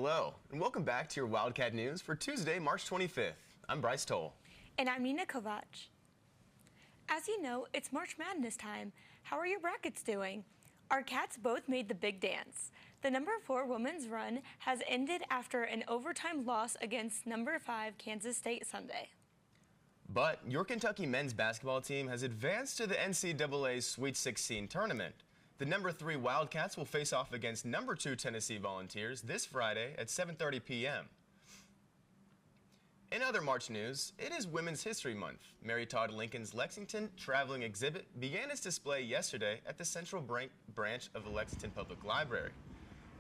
Hello, and welcome back to your Wildcat News for Tuesday, March 25th. I'm Bryce Toll. And I'm Nina Kovac. As you know, it's March Madness time. How are your brackets doing? Our Cats both made the big dance. The number 4 women's run has ended after an overtime loss against number 5 Kansas State Sunday. But your Kentucky men's basketball team has advanced to the NCAA Sweet 16 tournament. The number 3 Wildcats will face off against number 2 Tennessee Volunteers this Friday at 7:30 p.m. In other March news, it is Women's History Month. Mary Todd Lincoln's Lexington Traveling Exhibit began its display yesterday at the Central Branch of the Lexington Public Library.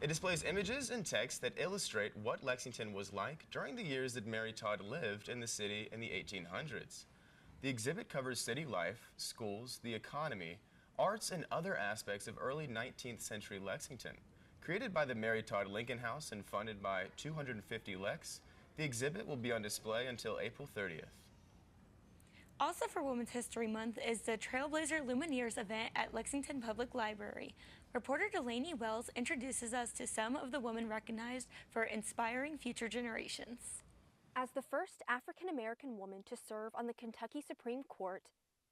It displays images and text that illustrate what Lexington was like during the years that Mary Todd lived in the city in the 1800s. The exhibit covers city life, schools, the economy, arts, and other aspects of early 19th century Lexington. Created by the Mary Todd Lincoln House and funded by 250 Lex, the exhibit will be on display until April 30th. Also for Women's History Month is the Trailblazer Lumineers event at Lexington Public Library. Reporter Delaney Wells introduces us to some of the women recognized for inspiring future generations. As the first African-American woman to serve on the Kentucky Supreme Court,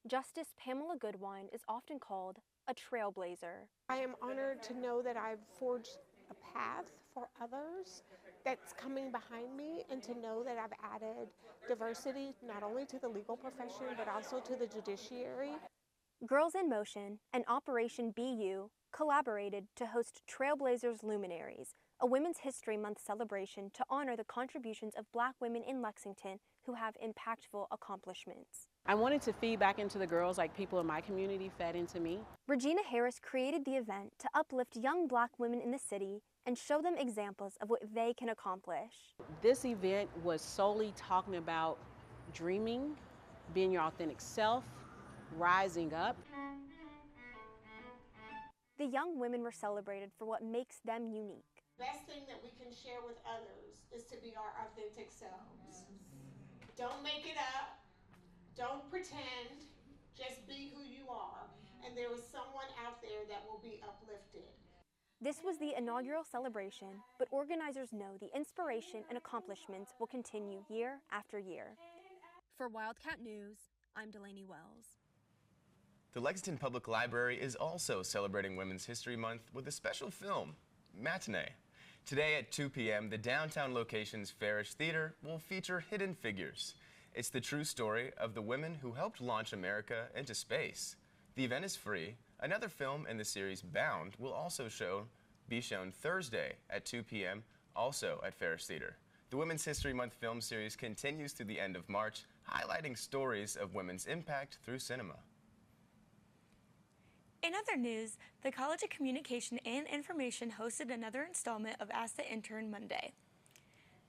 Justice Pamela Goodwine is often called a trailblazer. I am honored to know that I've forged a path for others that's coming behind me, and to know that I've added diversity not only to the legal profession but also to the judiciary. Girls in Motion and Operation BU collaborated to host Trailblazers Luminaries, a Women's History Month celebration to honor the contributions of Black women in Lexington who have impactful accomplishments. I wanted to feed back into the girls like people in my community fed into me. Regina Harris created the event to uplift young Black women in the city and show them examples of what they can accomplish. This event was solely talking about dreaming, being your authentic self, rising up. The young women were celebrated for what makes them unique. The best thing that we can share with others is to be our authentic selves. Don't make it up. Don't pretend. Just be who you are. And there is someone out there that will be uplifted. This was the inaugural celebration, but organizers know the inspiration and accomplishments will continue year after year. For Wildcat News, I'm Delaney Wells. The Lexington Public Library is also celebrating Women's History Month with a special film, Matinee. Today at 2 p.m., the downtown location's Farish Theater will feature Hidden Figures. It's the true story of the women who helped launch America into space. The event is free. Another film in the series, Bound, will also be shown Thursday at 2 p.m., also at Farish Theater. The Women's History Month film series continues through the end of March, highlighting stories of women's impact through cinema. In other news, the College of Communication and Information hosted another installment of Ask the Intern Monday.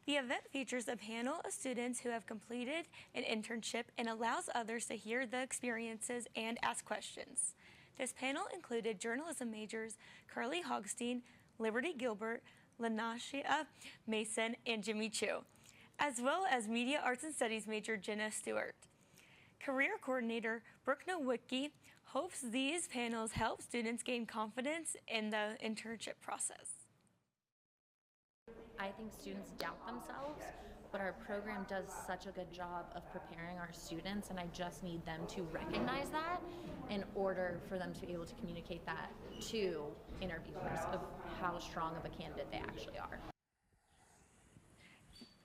The event features a panel of students who have completed an internship and allows others to hear the experiences and ask questions. This panel included journalism majors Carly Hogstein, Liberty Gilbert, Lanashia Mason, and Jimmy Chu, as well as Media Arts and Studies major Jenna Stewart. Career coordinator Brooke Nowicki hopes these panels help students gain confidence in the internship process. I think students doubt themselves, but our program does such a good job of preparing our students, and I just need them to recognize that in order for them to be able to communicate that to interviewers of how strong of a candidate they actually are.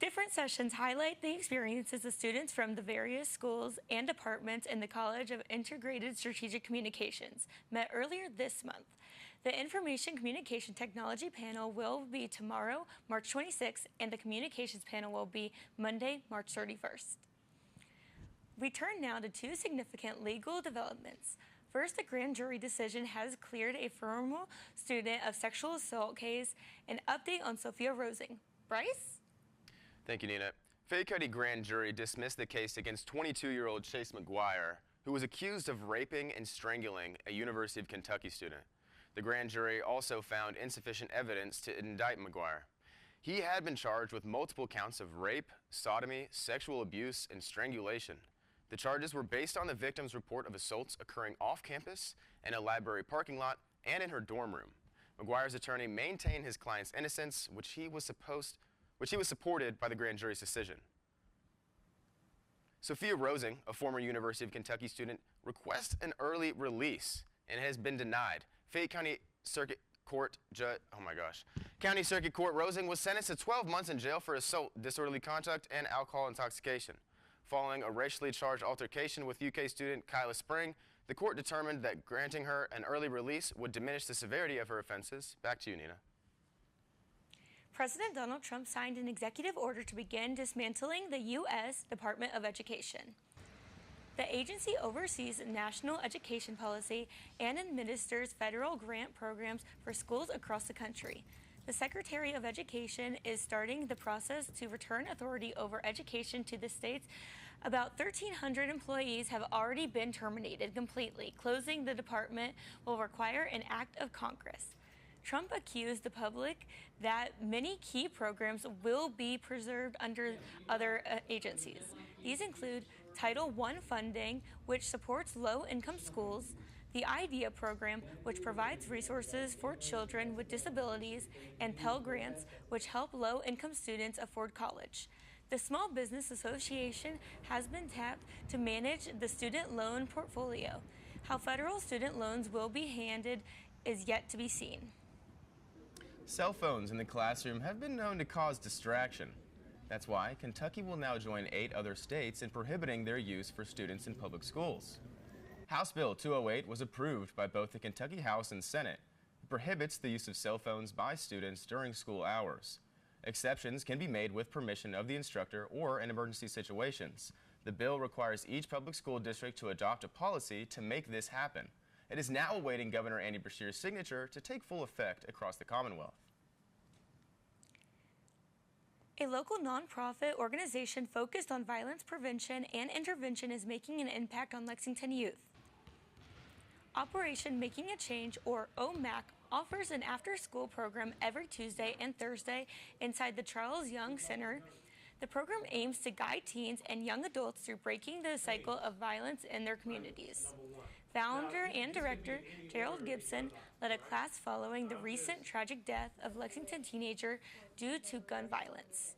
Different sessions highlight the experiences of students from the various schools and departments in the College of Integrated Strategic Communications met earlier this month. The Information Communication Technology panel will be tomorrow, March 26th, and the Communications panel will be Monday, March 31st. We turn now to 2 significant legal developments. First, a grand jury decision has cleared a former student of sexual assault case. An update on Sophia Rosing. Bryce? Thank you, Nina. Fayette County Grand Jury dismissed the case against 22-year-old Chase McGuire, who was accused of raping and strangling a University of Kentucky student. The grand jury also found insufficient evidence to indict McGuire. He had been charged with multiple counts of rape, sodomy, sexual abuse, and strangulation. The charges were based on the victim's report of assaults occurring off campus, in a library parking lot, and in her dorm room. McGuire's attorney maintained his client's innocence, which he was supported by the grand jury's decision. Sophia Rosing, a former University of Kentucky student, requests an early release and has been denied. Fayette County Circuit Court County Circuit Court Rosing was sentenced to 12 months in jail for assault, disorderly conduct, and alcohol intoxication. Following a racially charged altercation with UK student Kyla Spring, the court determined that granting her an early release would diminish the severity of her offenses. Back to you, Nina. President Donald Trump signed an executive order to begin dismantling the U.S. Department of Education. The agency oversees national education policy and administers federal grant programs for schools across the country. The Secretary of Education is starting the process to return authority over education to the states. About 1,300 employees have already been terminated completely. Closing the department will require an act of Congress. Trump accused the public that many key programs will be preserved under other agencies. These include Title I funding, which supports low-income schools, the IDEA program, which provides resources for children with disabilities, and Pell Grants, which help low-income students afford college. The Small Business Association has been tapped to manage the student loan portfolio. How federal student loans will be handled is yet to be seen. Cell phones in the classroom have been known to cause distraction. That's why Kentucky will now join 8 other states in prohibiting their use for students in public schools. House Bill 208 was approved by both the Kentucky House and Senate. It prohibits the use of cell phones by students during school hours. Exceptions can be made with permission of the instructor or in emergency situations. The bill requires each public school district to adopt a policy to make this happen. It is now awaiting Governor Andy Beshear's signature to take full effect across the Commonwealth. A local nonprofit organization focused on violence prevention and intervention is making an impact on Lexington youth. Operation Making a Change, or OMAC, offers an after-school program every Tuesday and Thursday inside the Charles Young Center. The program aims to guide teens and young adults through breaking the cycle of violence in their communities. Founder and director Gerald Gibson led a class following the recent tragic death of Lexington teenager due to gun violence.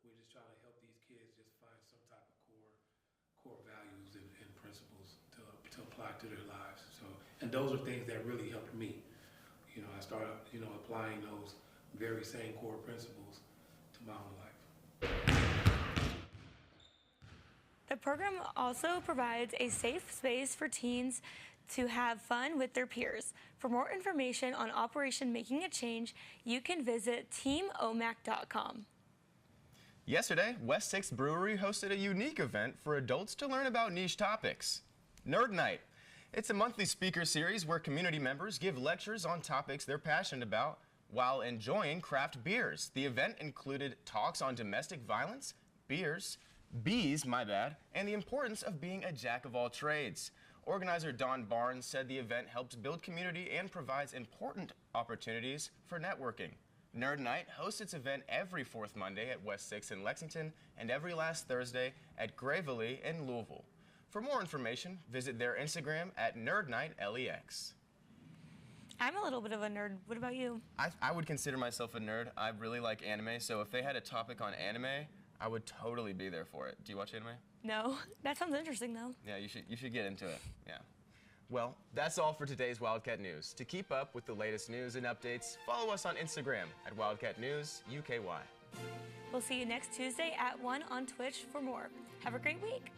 We're just trying to help these kids just find some type of core values and principles to apply to their lives. And those are things that really helped me. I started, applying those very same core principles to my own life. The program also provides a safe space for teens to have fun with their peers. For more information on Operation Making a Change, you can visit teamomac.com. Yesterday, West 6th Brewery hosted a unique event for adults to learn about niche topics. Nerd Night. It's a monthly speaker series where community members give lectures on topics they're passionate about while enjoying craft beers. The event included talks on domestic violence, bees, and the importance of being a jack of all trades. Organizer Don Barnes said the event helps build community and provides important opportunities for networking. Nerd Night hosts its event every 4th Monday at West 6 in Lexington and every last Thursday at Gravely in Louisville. For more information, visit their Instagram at NerdNightLEX. I'm a little bit of a nerd. What about you? I would consider myself a nerd. I really like anime, so if they had a topic on anime, I would totally be there for it. Do you watch anime? No. That sounds interesting, though. Yeah, you should get into it. Yeah. Well, that's all for today's Wildcat News. To keep up with the latest news and updates, follow us on Instagram at Wildcat News UKY. We'll see you next Tuesday at 1 on Twitch for more. Have a great week.